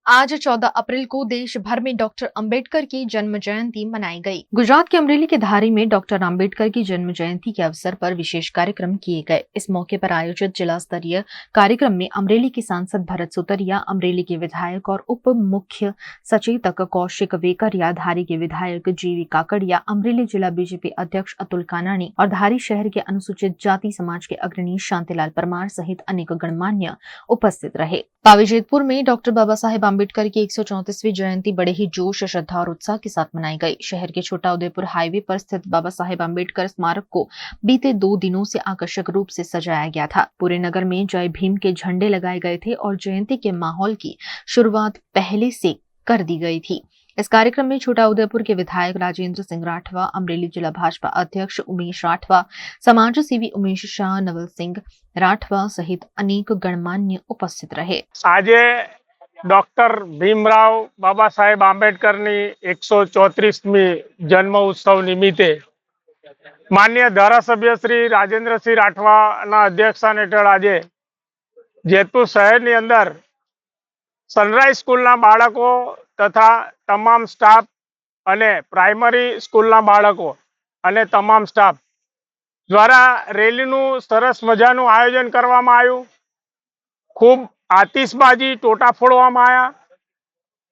आज 14 अप्रैल को देश भर में डॉक्टर अंबेडकर की जन्म जयंती मनाई गई। गुजरात के अमरेली के धारी में डॉक्टर अंबेडकर की जन्म जयंती के अवसर पर विशेष कार्यक्रम किए गए। इस मौके पर आयोजित जिला स्तरीय कार्यक्रम में अमरेली के सांसद भरत सुतरिया, अमरेली के विधायक और उप मुख्य सचेतक कौशिक वेकरिया, धारी के विधायक जीवी काकड़िया, अमरेली जिला बीजेपी अध्यक्ष अतुल कानाणी और धारी शहर के अनुसूचित जाति समाज के अग्रणी शांतिलाल परमार सहित अनेक गणमान्य उपस्थित रहे। पावीजेतपुर में डॉक्टर बाबा साहेब आम्बेडकर की 134वीं जयंती बड़े ही जोश, श्रद्धा और उत्साह के साथ मनाई गई। शहर के छोटा उदयपुर हाईवे पर स्थित बाबा साहेब आम्बेडकर स्मारक को बीते 2 दिनों से आकर्षक रूप से सजाया गया था। पूरे नगर में जय भीम के झंडे लगाए गए थे और जयंती के माहौल की शुरुआत पहले से कर दी गई थी। इस कार्यक्रम में छोटा उदयपुर के विधायक राजेंद्र सिंह राठवा, अमरेली जिला भाजपा अध्यक्ष उमेश राठवा, समाज सेवी उमेश शाह, नवल सिंह राठवा सहित अनेक गणमान्य उपस्थित रहे। आज डॉक्टर भीमराव बाबा साहेब आंबेडकर 134मी जन्म उत्सव निमित्ते माननीय धारासभ्य श्री राजेंद्र सिंह राठवा अध्यक्षस्थान हेठळ आज जेतपुर शहर अंदर सनराइज स्कूल बाळको तथा तमाम स्टाफ अने प्राइमरी स्कूल बाळको अने तमाम स्टाफ द्वारा रेलीनु सरस मजानु आयोजन करवामां आव्युं। खूब आतिशबाजी टोटा फोड़वामां आव्या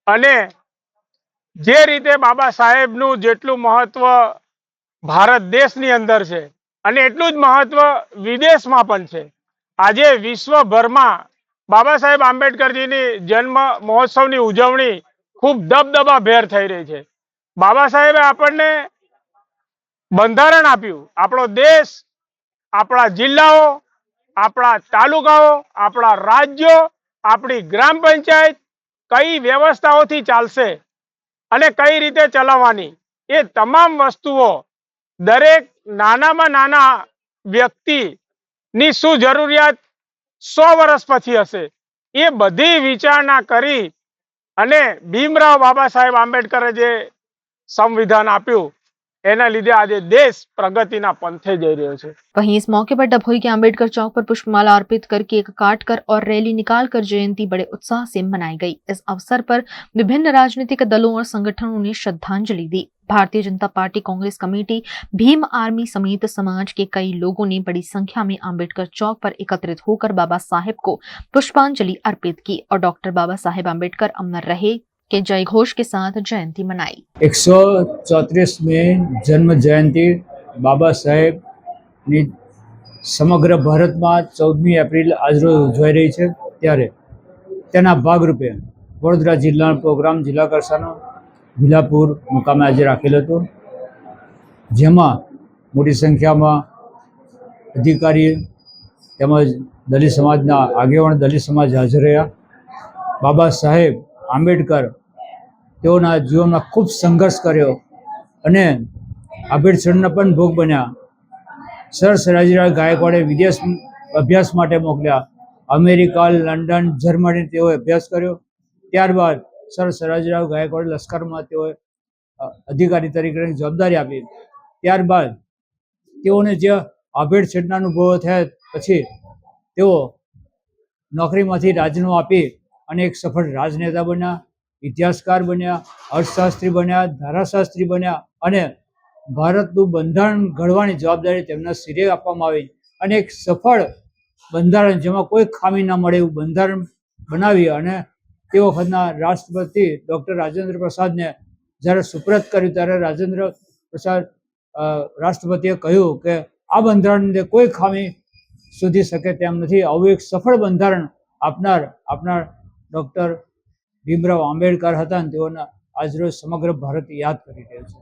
अने जे रीते बाबा साहेबनु जेटलुं महत्व भारत देशनी अंदर छे अने एटलुं ज महत्व विदेशमां पण छे। आजे विश्वभरमां बाबा साहेब आंबेडकरजीनी जन्म महोत्सवनी उजवणी खूब दबदबाभेर थई रही छे। बाबा साहेबे आपणने बंधारण आप्युं, आपणो देश, आपणा जिल्लाओ, आपणा तालुकाओ, आपणा राज्यो, आपणी ग्राम पंचायत कई व्यवस्थाओथी चालशे अने कई रीते चलाववानी ए तमाम वस्तुओ दरेक नानामां नाना व्यक्तिनी शुं जरूरियात 100 वर्ष पछी हशे ए बधी विचारणा करी अने भीमराव बाबा साहेब आंबेडकरे जे संविधान आप्युं एना लीधे आज देश प्रगतिना पंथे जई रह्यो छे। वहीं इस मौके पर डभोई के अम्बेडकर चौक पर पुष्पमाला अर्पित कर केक काटकर और रैली निकालकर जयंती बड़े उत्साह से मनाई गई। इस अवसर पर विभिन्न राजनीतिक दलों और संगठनों ने श्रद्धांजलि दी। Bharatiya Janata party, Congress committee, Bhim army समेत समाज के कई लोगों ने बड़ी संख्या में अम्बेडकर चौक पर एकत्रित होकर बाबा साहेब को पुष्पांजलि अर्पित की और डॉक्टर बाबा साहेब आम्बेडकर अमर रहे के जय घोष के साथ जयंती मनाई। 134 जन्म जयंती बाबा साहेब समग्र भारत में 14 एप्रिल आज रोज उजवाई रही है। त्यारे तेना भागरूपे वडोदरा जिल्ला प्रोग्राम जिला कक्षानो भीलापुर मुकामे आज राखेल हतो, जेमां मोटी संख्या में अधिकारी तेमज दलित समाजना आगेवान दलित समाज हाजर रह्या। बाबा साहेब आंबेडकर तेओना जीवन में खूब संघर्ष कर्यो अने आभेडछळना पण भोग बन्या। सर सयाजीराव गायकवाड़े विदेश अभ्यास माटे मोकल्या, अमेरिका, लंडन, जर्मनी तेओए अभ्यास कर्यो। त्यारबाद सर सयाजीराव गायकवाड़े लश्कर में तेओए अधिकारी तरीके जवाबदारी आपी। त्यारबाद तेओने जे आभेडछळना अनुभव थया पछी तेओ नौकरीमांथी राजीनामું आपी अने एक सफल राजनेता बन्या, इतिहासकार बन्या, अर्थशास्त्री बन्या, धाराशास्त्री बन्या अने भारतનું બંધારણ ઘડવાની જવાબદારી તેમના શિરે આપવામાં આવી અને એક સફળ બંધારણ જેમાં કોઈ ખામી ન મળે એવું બંધારણ બનાવી અને તે વખતના રાષ્ટ્રપતિ ડૉક્ટર રાજેન્દ્ર પ્રસાદને જ્યારે સુપ્રત કર્યું ત્યારે રાજેન્દ્ર પ્રસાદ રાષ્ટ્રપતિએ કહ્યું કે આ બંધારણને કોઈ ખામી સુધી શકે તેમ નથી, આવું એક સફળ બંધારણ આપનાર ડૉક્ટર ભીમરાવ આંબેડકર હતા અને તેઓના આજરોજ સમગ્ર ભારત યાદ કરી રહ્યો છે।